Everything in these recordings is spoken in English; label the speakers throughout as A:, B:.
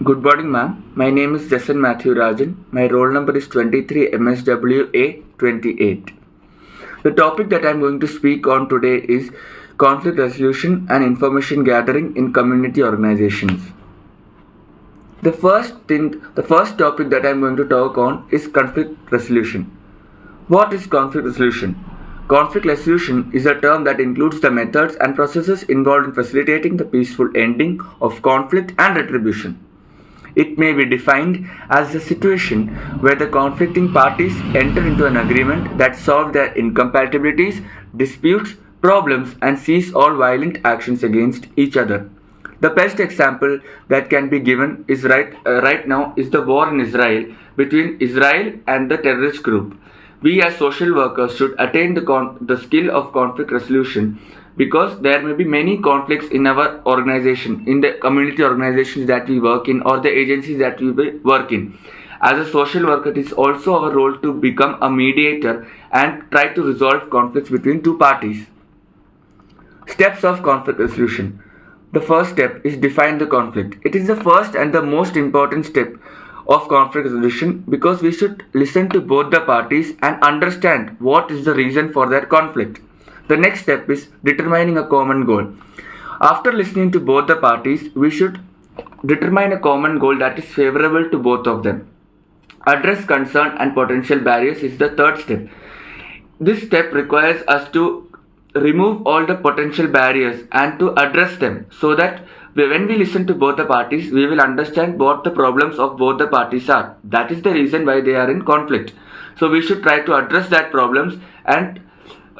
A: Good morning, ma'am. My name is Jason Matthew Rajan. My roll number is 23 MSWA 28. The topic that I am going to speak on today is conflict resolution and information gathering in community organizations. The first topic that I am going to talk on is conflict resolution. What is conflict resolution? Conflict resolution is a term that includes the methods and processes involved in facilitating the peaceful ending of conflict and retribution. It may be defined as a situation where the conflicting parties enter into an agreement that solves their incompatibilities, disputes, problems, and cease all violent actions against each other. The best example that can be given is right now is the war in Israel between Israel and the terrorist group. We as social workers should attain the skill of conflict resolution because there may be many conflicts in our organization, in the community organizations that we work in or the agencies that we work in. As a social worker, it is also our role to become a mediator and try to resolve conflicts between two parties. Steps of conflict resolution. The first step is define the conflict. It is the first and the most important step of conflict resolution because we should listen to both the parties and understand what is the reason for their conflict. The next step is determining a common goal. After listening to both the parties, we should determine a common goal that is favorable to both of them. Address concern and potential barriers is the third step. This step requires us to remove all the potential barriers and to address them so that when we listen to both the parties, we will understand what the problems of both the parties are. That is the reason why they are in conflict. So we should try to address that problems, and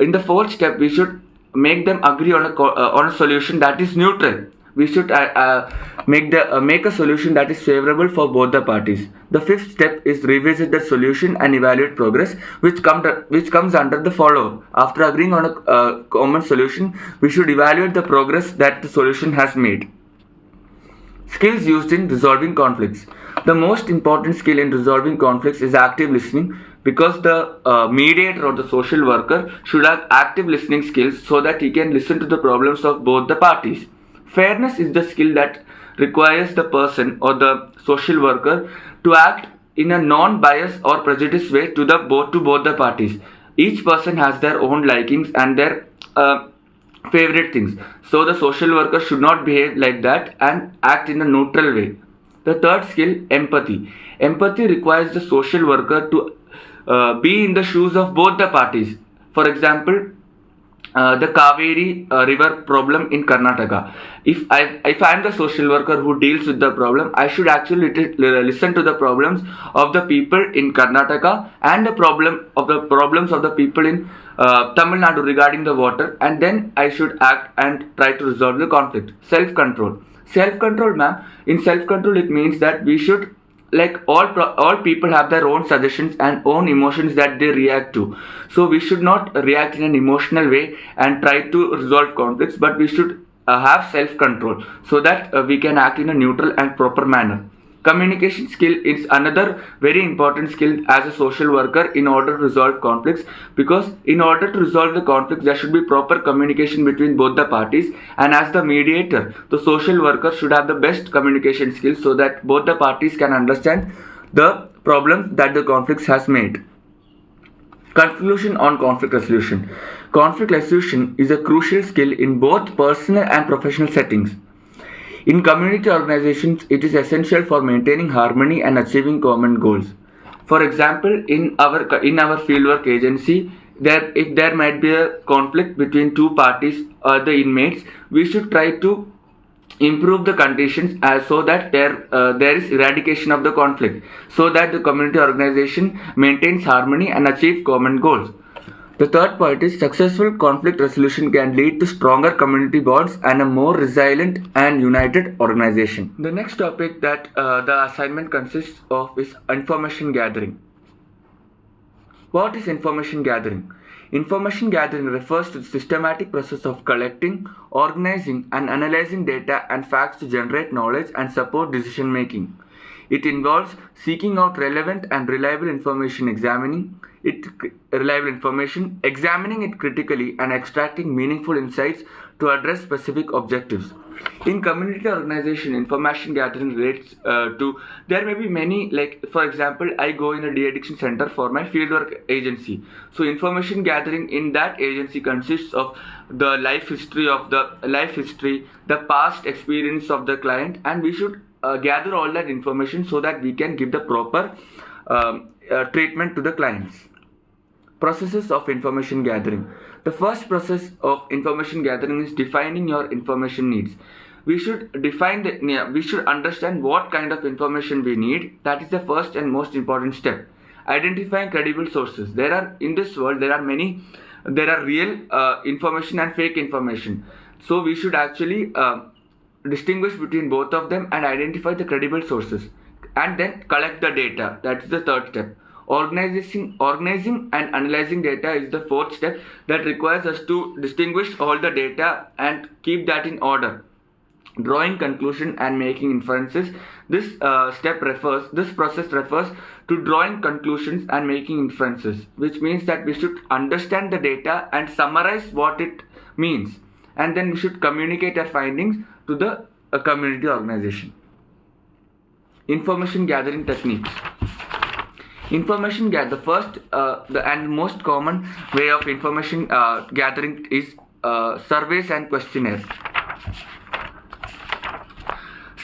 A: in the fourth step, we should make them agree on a solution that is neutral. We should make a solution that is favorable for both the parties. The fifth step is revisit the solution and evaluate progress, which comes under the follow. After agreeing on a common solution, we should evaluate the progress that the solution has made. Skills used in resolving conflicts. The most important skill in resolving conflicts is active listening because the mediator or the social worker should have active listening skills so that he can listen to the problems of both the parties. Fairness is the skill that requires the person or the social worker to act in a non-biased or prejudiced way to both the parties. Each person has their own likings and their favorite things. So the social worker should not behave like that and act in a neutral way. The third skill, empathy. Empathy requires the social worker to be in the shoes of both the parties. For example, the Kaveri river problem in Karnataka. If I am the social worker who deals with the problem, I should actually listen to the problems of the people in Karnataka and the problems of the people in Tamil Nadu regarding the water, and then I should act and try to resolve the conflict. Self-control. Self-control, ma'am. In self-control, it means that we should, like all people have their own suggestions and own emotions that they react to. So we should not react in an emotional way and try to resolve conflicts, but we should have self-control so that we can act in a neutral and proper manner. Communication skill is another very important skill as a social worker in order to resolve conflicts, because in order to resolve the conflicts there should be proper communication between both the parties, and as the mediator the social worker should have the best communication skills so that both the parties can understand the problem that the conflicts has made. Conclusion on conflict resolution. Conflict resolution is a crucial skill in both personal and professional settings. In community organizations, it is essential for maintaining harmony and achieving common goals. For example, in our fieldwork agency, if there might be a conflict between two parties or the inmates, we should try to improve the conditions so that there is eradication of the conflict, so that the community organization maintains harmony and achieve common goals. The third point is successful conflict resolution can lead to stronger community bonds and a more resilient and united organization. The next topic that the assignment consists of is information gathering. What is information gathering? Information gathering refers to the systematic process of collecting, organizing, and analyzing data and facts to generate knowledge and support decision making. It involves seeking out relevant and reliable information, examining it critically, and extracting meaningful insights to address specific objectives. In community organization, information gathering relates to, there may be many, like for example, I go in a de-addiction center for my fieldwork agency. So information gathering in that agency consists of the life history, the past experience of the client, and we should gather all that information so that we can give the proper treatment to the clients. Processes of information gathering. The first process of information gathering is defining your information needs. We should we should understand what kind of information we need. That is the first and most important step. Identifying credible sources. In this world there are real information and fake information. So we should actually distinguish between both of them and identify the credible sources, and then collect the data. That is the third step. Organizing and analyzing data is the fourth step, that requires us to distinguish all the data and keep that in order. Drawing conclusion and making inferences. This process refers to drawing conclusions and making inferences, which means that we should understand the data and summarize what it means, and then we should communicate our findings to the community organization. Information gathering techniques. The first and most common way of information gathering is surveys and questionnaires.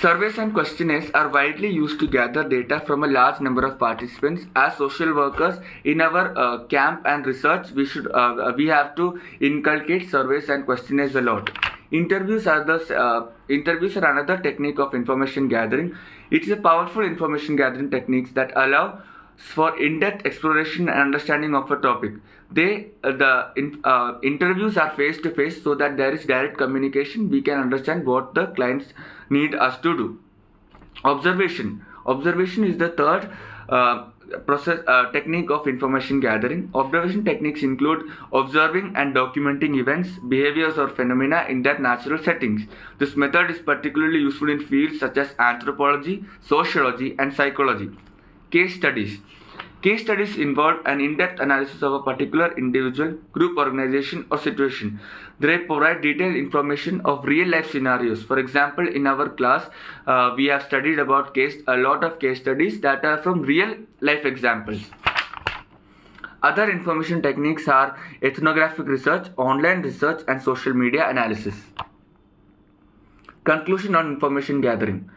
A: Surveys and questionnaires are widely used to gather data from a large number of participants. As social workers in our camp and research, we have to inculcate surveys and questionnaires a lot. Interviews are another technique of information gathering. It is a powerful information gathering techniques that allow for in-depth exploration and understanding of a topic. Interviews are face-to-face, so that there is direct communication. We can understand what the clients need us to do. Observation is the third technique of information gathering. Observation techniques include observing and documenting events, behaviors or phenomena in their natural settings. This method is particularly useful in fields such as anthropology, sociology and psychology. Case studies involve an in-depth analysis of a particular individual, group, organization or situation. They provide detailed information of real-life scenarios. For example, in our class, we have studied about a lot of case studies that are from real-life examples. Other information techniques are ethnographic research, online research and social media analysis. Conclusion on information gathering.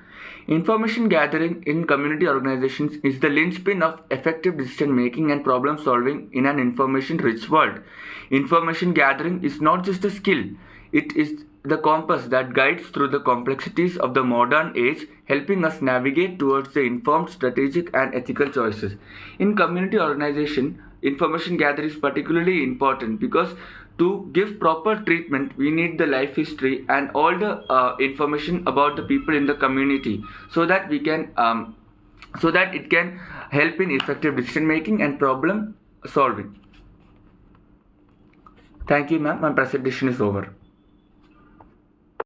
A: Information gathering in community organizations is the linchpin of effective decision making and problem solving in an information-rich world. Information gathering is not just a skill, it is the compass that guides through the complexities of the modern age, helping us navigate towards the informed, strategic and ethical choices. In community organization, information gathering is particularly important because to give proper treatment, we need the life history and all the information about the people in the community, so that it can help in effective decision making and problem solving. Thank you, ma'am. My presentation is over.